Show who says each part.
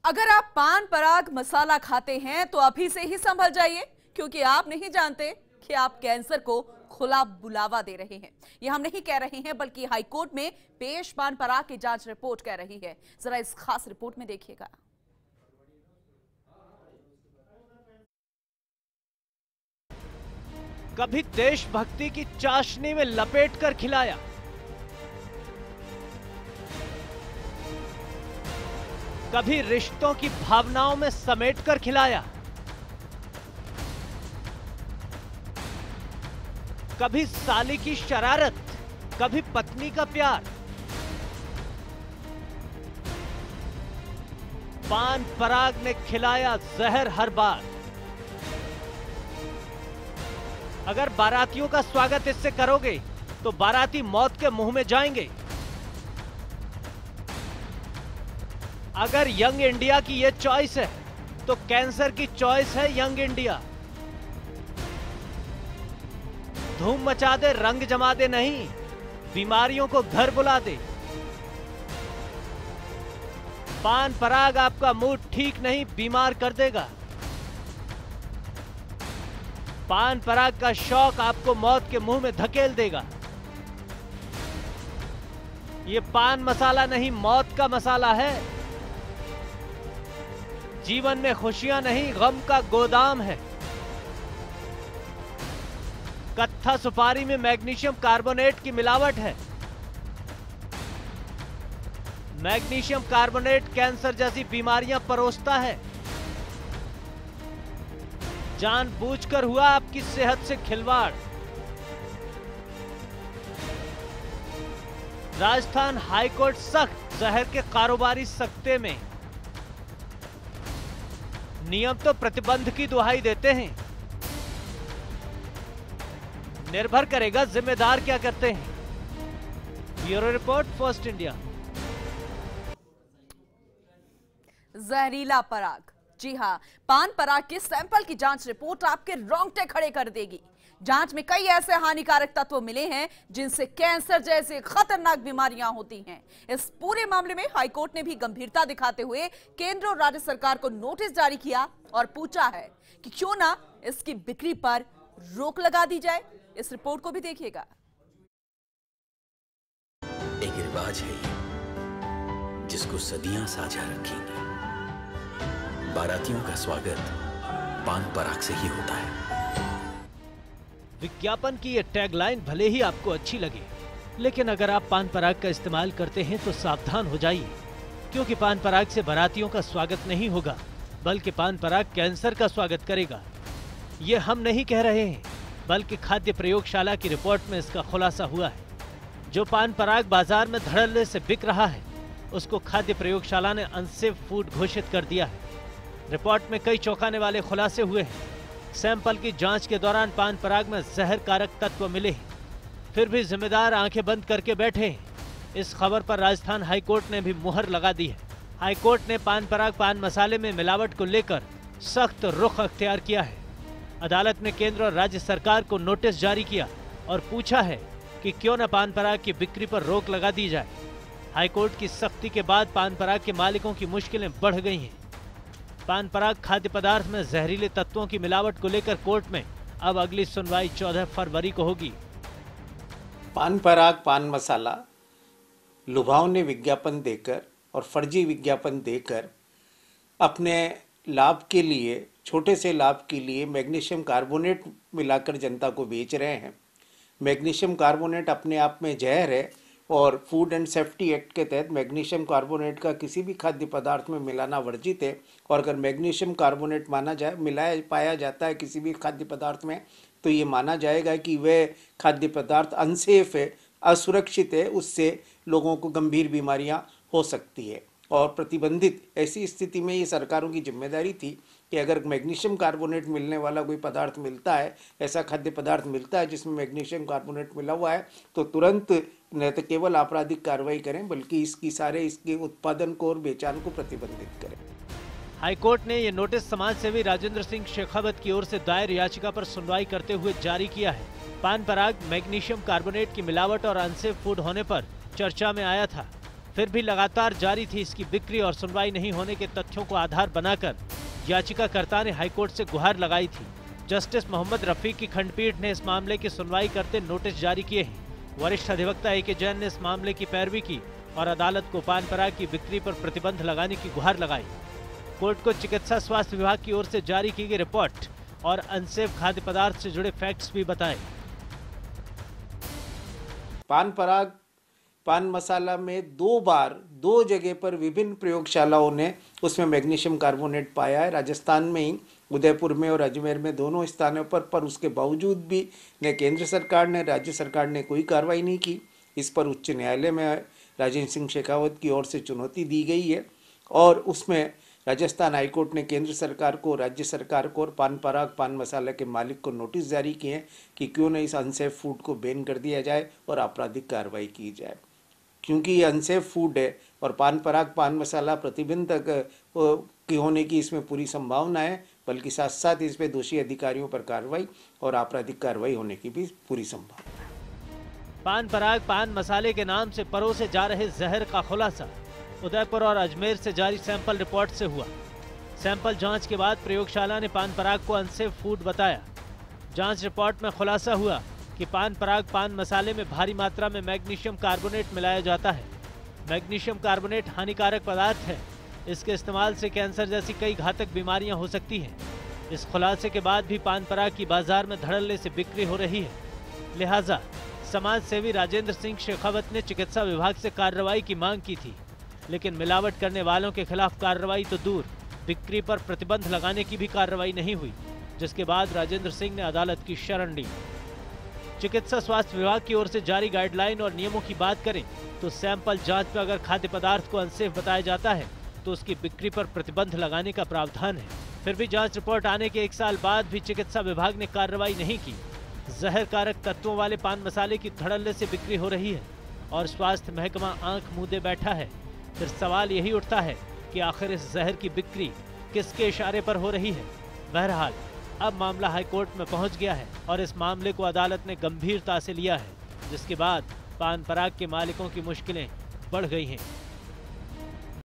Speaker 1: अगर आप पान पराग मसाला खाते हैं तो अभी से ही संभल जाइए, क्योंकि आप नहीं जानते कि आप कैंसर को खुला बुलावा दे रहे हैं। यह हम नहीं कह रहे हैं, बल्कि हाईकोर्ट में पेश पान पराग की जांच रिपोर्ट कह रही है। जरा इस खास रिपोर्ट में देखिएगा।
Speaker 2: कभी देशभक्ति की चाशनी में लपेटकर खिलाया, कभी रिश्तों की भावनाओं में समेटकर खिलाया, कभी साली की शरारत, कभी पत्नी का प्यार। पान पराग ने खिलाया जहर हर बार। अगर बारातियों का स्वागत इससे करोगे तो बाराती मौत के मुंह में जाएंगे। अगर यंग इंडिया की यह चॉइस है तो कैंसर की चॉइस है यंग इंडिया। धूम मचा दे, रंग जमा दे नहीं, बीमारियों को घर बुला दे। पान पराग आपका मूड ठीक नहीं, बीमार कर देगा। पान पराग का शौक आपको मौत के मुंह में धकेल देगा। यह पान मसाला नहीं, मौत का मसाला है। जीवन में खुशियां नहीं, गम का गोदाम है। कत्था सुपारी में मैग्नीशियम कार्बोनेट की मिलावट है। मैग्नीशियम कार्बोनेट कैंसर जैसी बीमारियां परोसता है। जानबूझकर हुआ आपकी सेहत से खिलवाड़। राजस्थान हाईकोर्ट सख्त, जहर के कारोबारी सख्ते में। नियम तो प्रतिबंध की दुहाई देते हैं, निर्भर करेगा जिम्मेदार क्या करते हैं। Bureau report, first India.
Speaker 1: जहरीला पराग, जी हां, पान पराग के सैंपल की जांच रिपोर्ट आपके रोंगटे खड़े कर देगी। जांच में कई ऐसे हानिकारक तत्व मिले हैं जिनसे कैंसर जैसे खतरनाक बीमारियां होती हैं। इस पूरे मामले में हाईकोर्ट ने भी गंभीरता दिखाते हुए केंद्र और राज्य सरकार को नोटिस जारी किया और पूछा है कि क्यों ना इसकी बिक्री पर रोक लगा दी जाए। इस रिपोर्ट को भी देखिएगा।
Speaker 3: एक रिवाज है ये, जिसको सदियां साझा रखेंगी। बारातियों का स्वागत पान पराग से ही होता है।
Speaker 2: विज्ञापन की ये टैगलाइन भले ही आपको अच्छी लगे, लेकिन अगर आप पान पराग का इस्तेमाल करते हैं तो सावधान हो जाइए, क्योंकि पान पराग से बारातियों का स्वागत नहीं होगा, बल्कि पान पराग कैंसर का स्वागत करेगा। ये हम नहीं कह रहे हैं, बल्कि खाद्य प्रयोगशाला की रिपोर्ट में इसका खुलासा हुआ है। जो पान पराग बाजार में धड़ल्ले से बिक रहा है, उसको खाद्य प्रयोगशाला ने अनसेफ फूड घोषित कर दिया है। रिपोर्ट में कई चौंकाने वाले खुलासे हुए हैं। सैंपल की जांच के दौरान पान पराग में जहर कारक तत्व मिले हैं, फिर भी जिम्मेदार आंखें बंद करके बैठे हैं। इस खबर पर राजस्थान हाईकोर्ट ने भी मुहर लगा दी है। हाईकोर्ट ने पान पराग पान मसाले में मिलावट को लेकर सख्त रुख अख्तियार किया है। अदालत ने केंद्र और राज्य सरकार को नोटिस जारी किया और पूछा है कि क्यों न पान पराग की बिक्री पर रोक लगा दी जाए। हाईकोर्ट की सख्ती के बाद पान पराग के मालिकों की मुश्किलें बढ़ गई हैं। पान पराग खाद्य पदार्थ में जहरीले तत्वों की मिलावट को लेकर कोर्ट में अब अगली सुनवाई 14 फरवरी को होगी।
Speaker 4: पान पराग पान मसाला लुभावने विज्ञापन देकर और फर्जी विज्ञापन देकर अपने लाभ के लिए, छोटे से लाभ के लिए मैग्नीशियम कार्बोनेट मिलाकर जनता को बेच रहे हैं। मैग्नीशियम कार्बोनेट अपने आप में जहर है और फूड एंड सेफ्टी एक्ट के तहत मैग्नीशियम कार्बोनेट का किसी भी खाद्य पदार्थ में मिलाना वर्जित है। और अगर मैग्नीशियम कार्बोनेट पाया जाता है किसी भी खाद्य पदार्थ में, तो ये माना जाएगा कि वह खाद्य पदार्थ अनसेफ है, असुरक्षित है, उससे लोगों को गंभीर बीमारियां हो सकती है और प्रतिबंधित। ऐसी स्थिति में ये सरकारों की जिम्मेदारी थी कि अगर मैग्नीशियम कार्बोनेट मिलने वाला कोई पदार्थ मिलता है, ऐसा खाद्य पदार्थ मिलता है जिसमें मैग्नीशियम कार्बोनेट मिला हुआ है, तो तुरंत न तो केवल आपराधिक कार्रवाई करें, बल्कि इसके उत्पादन को और बेचान को प्रतिबंधित करें।
Speaker 2: हाईकोर्ट ने ये नोटिस समाज सेवी राजेंद्र सिंह शेखावत की ओर से दायर याचिका पर सुनवाई करते हुए जारी किया है। पान पराग मैग्नीशियम कार्बोनेट की मिलावट और अनसेफ फूड होने पर चर्चा में आया था। फिर भी लगातार जारी थी इसकी बिक्री और सुनवाई नहीं होने के तथ्यों को आधार बनाकर याचिकाकर्ता ने हाईकोर्ट से गुहार लगाई थी। जस्टिस मोहम्मद रफीक की खंडपीठ ने इस मामले की सुनवाई करते नोटिस जारी किए हैं। वरिष्ठ अधिवक्ता ए के जैन ने इस मामले की पैरवी की और अदालत को पान पराग की बिक्री पर प्रतिबंध लगाने की गुहार लगाई। कोर्ट को चिकित्सा स्वास्थ्य विभाग की ओर से जारी की गई रिपोर्ट और अनसेफ खाद्य पदार्थ से जुड़े फैक्ट्स भी बताए।
Speaker 4: पान पराग पान मसाला में 2 बार 2 जगह पर विभिन्न प्रयोगशालाओं ने उसमें मैग्नीशियम कार्बोनेट पाया है। राजस्थान में ही उदयपुर में और अजमेर में दोनों स्थानों पर उसके बावजूद भी न केंद्र सरकार ने राज्य सरकार ने कोई कार्रवाई नहीं की। इस पर उच्च न्यायालय में राजेंद्र सिंह शेखावत की ओर से चुनौती दी गई है और उसमें राजस्थान हाईकोर्ट ने केंद्र सरकार को, राज्य सरकार को और पान पराग पान मसाला के मालिक को नोटिस जारी किए हैं कि क्यों नहीं इस अनसेफ फूड को बैन कर दिया जाए और आपराधिक कार्रवाई की जाए, क्योंकि ये अनसेफ फूड है और पान पराग पान मसाला प्रतिबंधक की होने की इसमें पूरी संभावना है, बल्कि साथ साथ इस पे दोषी अधिकारियों पर कार्रवाई और आपराधिक कार्रवाई होने की भी पूरी संभावना है।
Speaker 2: पान पराग पान मसाले के नाम से परोसे जा रहे जहर का खुलासा उदयपुर और अजमेर से जारी सैंपल रिपोर्ट से हुआ। सैंपल जांच के बाद प्रयोगशाला ने पान पराग को अनसेफ फूड बताया। जांच रिपोर्ट में खुलासा हुआ कि पान पराग पान मसाले में भारी मात्रा में मैग्नीशियम कार्बोनेट मिलाया जाता है। मैग्नीशियम कार्बोनेट हानिकारक पदार्थ है। इसके इस्तेमाल से कैंसर जैसी कई घातक बीमारियां हो सकती हैं। इस खुलासे के बाद भी पान पराग की बाजार में धड़ल्ले से बिक्री हो रही है। लिहाजा समाज सेवी राजेंद्र सिंह शेखावत ने चिकित्सा विभाग से कार्रवाई की मांग की थी, लेकिन मिलावट करने वालों के खिलाफ कार्रवाई तो दूर, बिक्री पर प्रतिबंध लगाने की भी कार्रवाई नहीं हुई, जिसके बाद राजेंद्र सिंह ने अदालत की शरण ली। चिकित्सा स्वास्थ्य विभाग की ओर से जारी गाइडलाइन और नियमों की बात करें तो सैंपल जांच में अगर खाद्य पदार्थ को अनसेफ बताया जाता है तो उसकी बिक्री पर प्रतिबंध लगाने का प्रावधान है। फिर भी जांच रिपोर्ट आने के 1 साल बाद भी चिकित्सा विभाग ने कार्रवाई नहीं की। जहर कारक तत्वों वाले पान मसाले की धड़ल्ले से बिक्री हो रही है और स्वास्थ्य महकमा आंख मूंदे बैठा है। फिर सवाल यही उठता है कि आखिर इस जहर की बिक्री किसके इशारे पर हो रही है। बहरहाल अब मामला हाईकोर्ट में पहुंच गया है और इस मामले को अदालत ने गंभीरता से लिया है, जिसके बाद पान पराग के मालिकों की मुश्किलें बढ़ गई हैं।